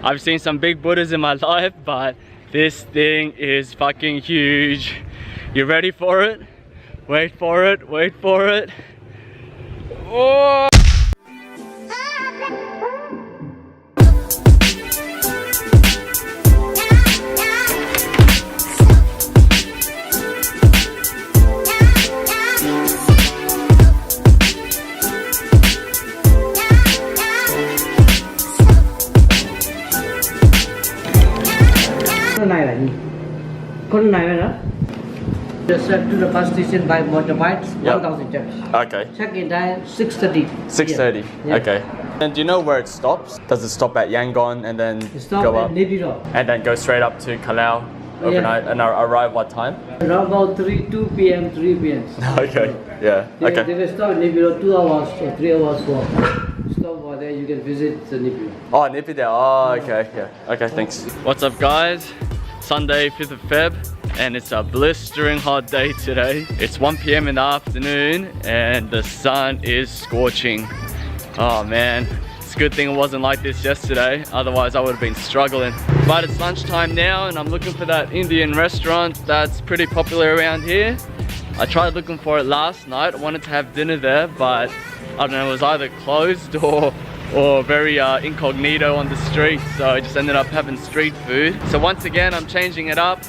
I've seen some big Buddhas in my life, but this thing is fucking huge. You ready for it? Wait for it, wait for it. Oh! Just to the bus station by motorbikes, Yep. 1,000 steps. Okay. Check-in time 6:30. 6:30. Yeah. Okay. And do you know where it stops? Does it stop at Yangon and then Stop go at up Nibiro. and then go straight up to Kalau overnight and arrive what time? Around about 2 p.m., 3 p.m. Okay. Yeah. They Okay. will stop at Nibiro 2 hours or 3 hours for. Stop over there, you can visit the Nibiro. Oh, Nippy there. Oh, okay. Yeah. Okay. Thanks. What's up, guys? Sunday, 5th of Feb. And it's a blistering hot day today. It's 1 p.m. in the afternoon and the sun is scorching. Oh man, it's a good thing it wasn't like this yesterday, otherwise I would have been struggling. But it's lunchtime now and I'm looking for that Indian restaurant that's pretty popular around here. I tried looking for it last night. I wanted to have dinner there, but I don't know, it was either closed or very incognito on the street, so I just ended up having street food. So once again, I'm changing it up.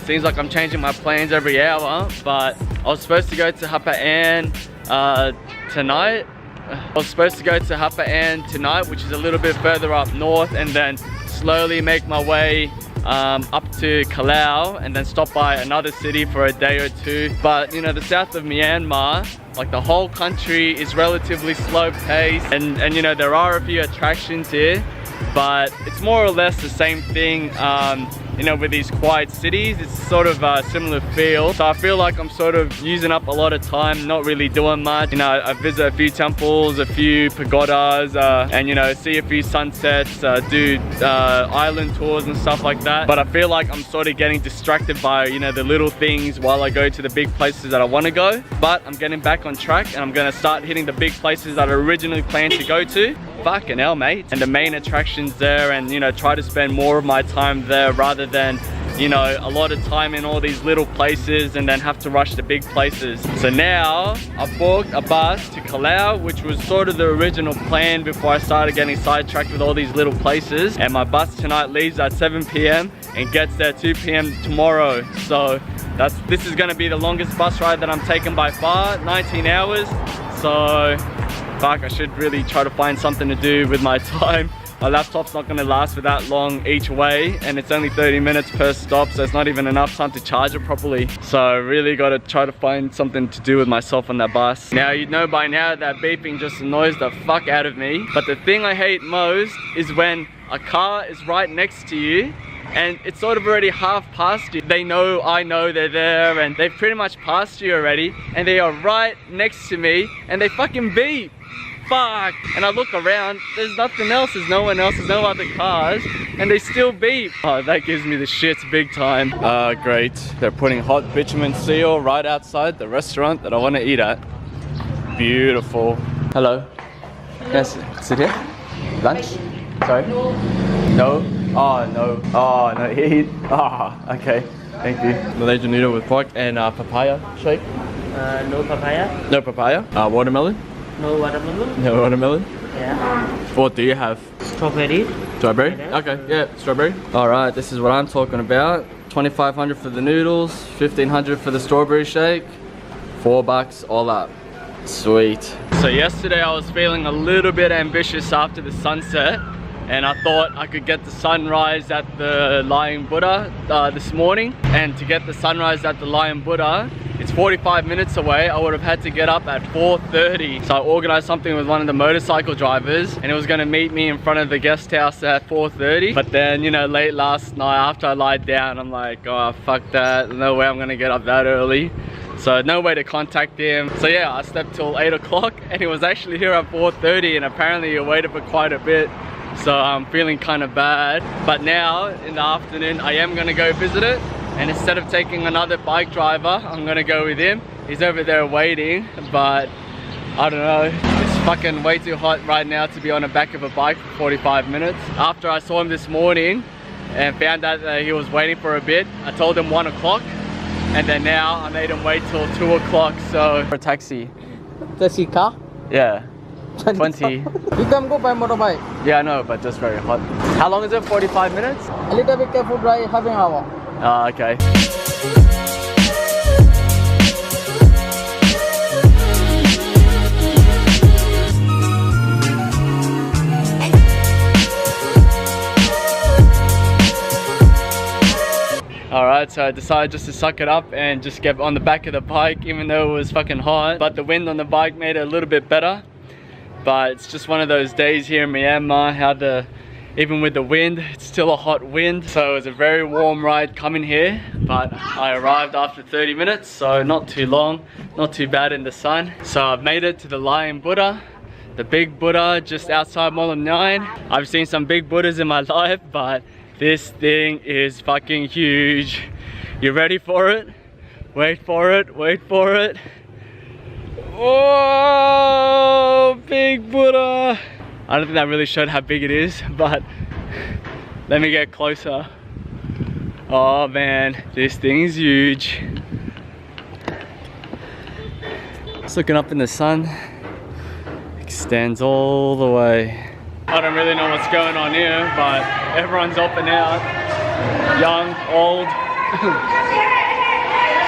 Seems like I'm changing my plans every hour, but I was supposed to go to Hapa'an tonight. I was supposed to go to Hapa'an tonight, which is a little bit further up north, and then slowly make my way up to Kalau and then stop by another city for a day or two. But you know, the south of Myanmar, like the whole country is relatively slow paced, and you know, there are a few attractions here, but it's more or less the same thing. You know, with these quiet cities, it's sort of a similar feel. So I feel like I'm sort of using up a lot of time, not really doing much. You know, I visit a few temples, a few pagodas, and you know, see a few sunsets, do island tours and stuff like that. But I feel like I'm sort of getting distracted by, you know, the little things while I go to the big places that I want to go. But I'm getting back on track and I'm gonna start hitting the big places that I originally planned to go to. Fucking hell, mate. And the main attractions there, and you know, try to spend more of my time there rather than, you know, a lot of time in all these little places and then have to rush to big places. So now I booked a bus to Kalau, which was sort of the original plan before I started getting sidetracked with all these little places. And my bus tonight leaves at 7 p.m. and gets there 2 p.m. tomorrow. So this is gonna be the longest bus ride that I'm taking by far, 19 hours. So fuck, I should really try to find something to do with my time. My laptop's not gonna last for that long each way, and it's only 30 minutes per stop, so it's not even enough time to charge it properly. So I really gotta try to find something to do with myself on that bus. Now, you know by now that beeping just annoys the fuck out of me, but the thing I hate most is when a car is right next to you and it's sort of already half past you. They know I know they're there and they've pretty much passed you already, and they are right next to me and they fucking beep. Fuck. And I look around, there's nothing else, there's no one else, there's no other cars, and they still beep. Oh, that gives me the shits big time. Great. They're putting hot bitumen seal right outside the restaurant that I want to eat at. Beautiful. Hello. Yes, sit here. Lunch? Sorry? No? Oh, no. Oh, no, eat. Ah, oh, okay. Thank you. Malaysian noodle with pork and papaya shake. No papaya. No papaya? Watermelon? No watermelon. No watermelon? Yeah. What do you have? Strawberry. Strawberry? Okay, yeah, strawberry. Alright, this is what I'm talking about. 2,500 for the noodles, 1,500 for the strawberry shake, $4 all up. Sweet. So yesterday I was feeling a little bit ambitious after the sunset, and I thought I could get the sunrise at the Lion Buddha this morning. And to get the sunrise at the Lion Buddha, it's 45 minutes away. I would have had to get up at 4:30. So I organized something with one of the motorcycle drivers, and it was gonna meet me in front of the guest house at 4:30. But then, you know, late last night after I lied down, I'm like, oh, fuck that. No way I'm gonna get up that early. So no way to contact him. So yeah, I slept till 8 o'clock and he was actually here at 4:30, and apparently he waited for quite a bit. So I'm feeling kind of bad. But now in the afternoon, I am gonna go visit it. And instead of taking another bike driver, I'm gonna go with him. He's over there waiting, but I don't know. This fucking way too hot right now to be on the back of a bike for 45 minutes. After I saw him this morning and found out that he was waiting for a bit, I told him 1 o'clock, and then now I made him wait till 2 o'clock. So for a taxi. Taxi car? Yeah. 20. You can go by motorbike. Yeah, I know, but just very hot. How long is it? 45 minutes? A little bit careful drive, half an hour. Ah, okay. Alright, so I decided just to suck it up and just get on the back of the bike even though it was fucking hot. But the wind on the bike made it a little bit better. But it's just one of those days here in Myanmar, how even with the wind, it's still a hot wind. So it was a very warm ride coming here, but I arrived after 30 minutes, so not too long, not too bad in the sun. So I've made it to the Lion Buddha, the big Buddha just outside Mawlamyine. I've seen some big Buddhas in my life, but this thing is fucking huge. You ready for it? Wait for it, wait for it. Oh, big Buddha. I don't think that really showed how big it is, but let me get closer. Oh man, this thing's huge. Just looking up in the sun, extends all the way. I don't really know what's going on here, but everyone's up and out, young, old.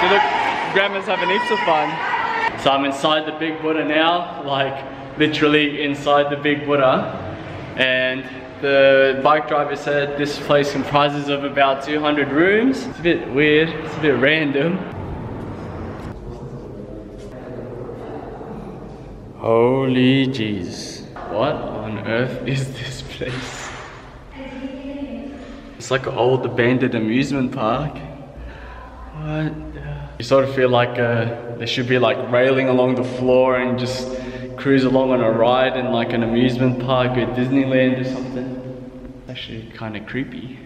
So look, grandma's having heaps of fun. So I'm inside the big Buddha now, like literally inside the big Buddha. And the bike driver said this place comprises of about 200 rooms. It's a bit weird, it's a bit random. Holy jeez. What on earth is this place? It's like an old abandoned amusement park. What? You sort of feel like there should be like railing along the floor and just cruise along on a ride in like an amusement park at Disneyland or something. Actually kind of creepy.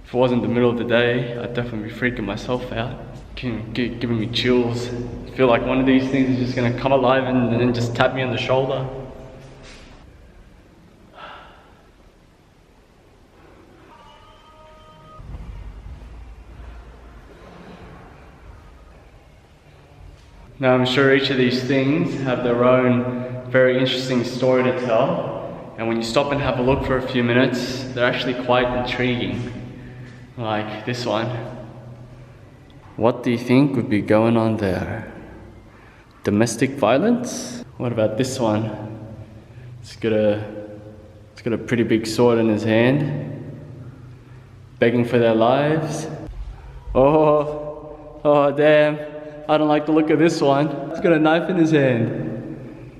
If it wasn't the middle of the day, I'd definitely be freaking myself out. Giving me chills. I feel like one of these things is just gonna come alive and then just tap me on the shoulder. Now I'm sure each of these things have their own very interesting story to tell, and when you stop and have a look for a few minutes, they're actually quite intriguing. Like this one. What do you think would be going on there? Domestic violence? What about this one? It's got a pretty big sword in his hand, begging for their lives. Oh damn. I don't like the look of this one. He's got a knife in his hand.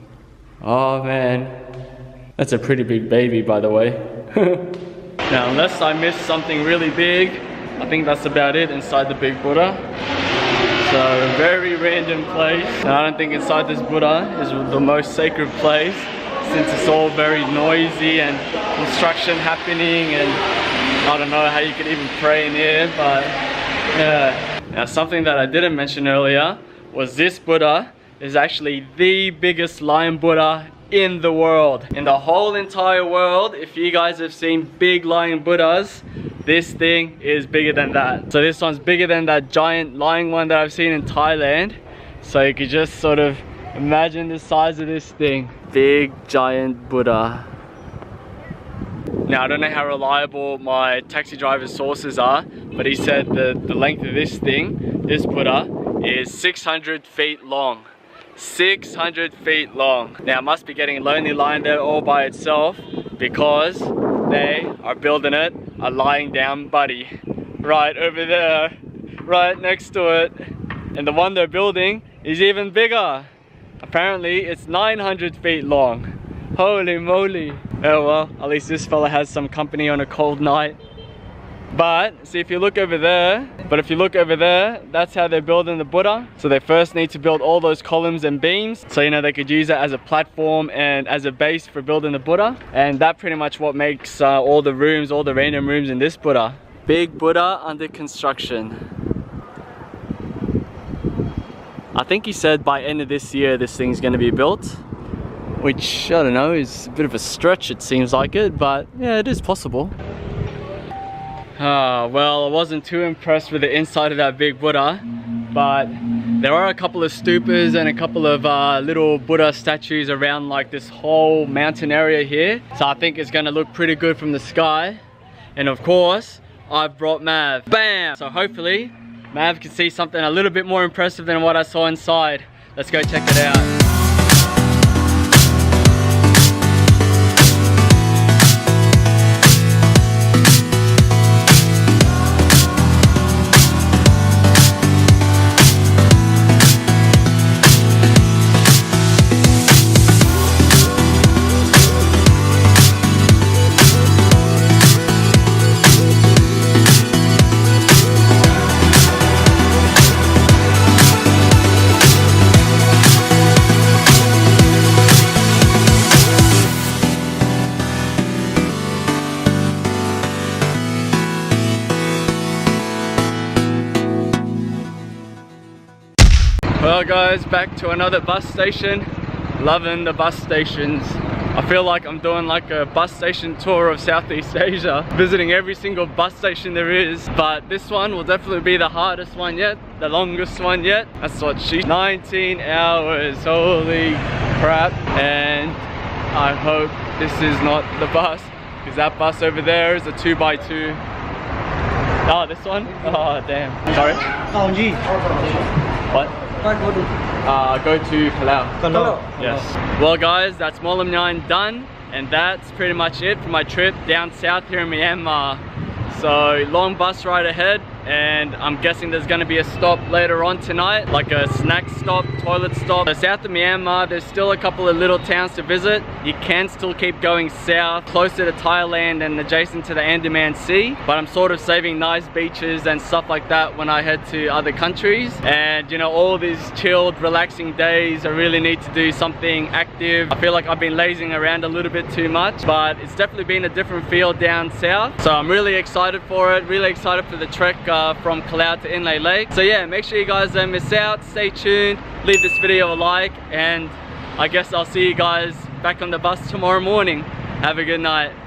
Oh man. That's a pretty big baby, by the way. Now, unless I missed something really big, I think that's about it inside the big Buddha. So, a very random place. And I don't think inside this Buddha is the most sacred place, since it's all very noisy and construction happening, and I don't know how you could even pray in here, but yeah. Now, something that I didn't mention earlier was this Buddha is actually the biggest lion Buddha in the world. In the whole entire world, if you guys have seen big lion Buddhas, this thing is bigger than that. So this one's bigger than that giant lion one that I've seen in Thailand. So you could just sort of imagine the size of this thing. Big giant Buddha. Now, I don't know how reliable my taxi driver's sources are, but he said that the length of this thing, this Buddha, is 600 feet long. 600 feet long. Now, it must be getting lonely lying there all by itself, because they are building it a lying down buddy right over there, right next to it. And the one they're building is even bigger. Apparently, it's 900 feet long. Holy moly. Oh well, at least this fella has some company on a cold night. But, see, if you look over there, that's how they're building the Buddha. So they first need to build all those columns and beams, so you know they could use it as a platform and as a base for building the Buddha. And that pretty much what makes all the rooms, all the random rooms in this Buddha. Big Buddha under construction. I think he said by end of this year this thing's gonna be built, which I don't know, is a bit of a stretch, it seems like it, but yeah, it is possible. Well, I wasn't too impressed with the inside of that big Buddha, but there are a couple of stupas and a couple of little Buddha statues around like this whole mountain area here, so I think it's gonna look pretty good from the sky. And of course, I've brought Mav. Bam! So hopefully Mav can see something a little bit more impressive than what I saw inside. Let's go check it out. Well guys, back to another bus station. Loving the bus stations. I feel like I'm doing like a bus station tour of Southeast Asia, visiting every single bus station there is, but this one will definitely be the hardest one yet, the longest one yet. That's what she 19 hours, holy crap. And I hope this is not the bus, because that bus over there is a 2x2. Oh, this one? Oh damn. Sorry? Oh, gee. What? Go to Karud. Yes. Well guys, that's Mawlamyine done, and that's pretty much it for my trip down south here in Myanmar. So long bus ride ahead, and I'm guessing there's going to be a stop later on tonight, like a snack stop, toilet stop. So south of Myanmar, there's still a couple of little towns to visit. You can still keep going south, closer to Thailand and adjacent to the Andaman Sea, but I'm sort of saving nice beaches and stuff like that when I head to other countries. And you know, all these chilled, relaxing days, I really need to do something active. I feel like I've been lazing around a little bit too much, but it's definitely been a different feel down south. So I'm really excited for it, really excited for the trek from Karud to Inle Lake. So yeah, make sure you guys don't miss out, stay tuned, leave this video a like, and I guess I'll see you guys back on the bus tomorrow morning. Have a good night.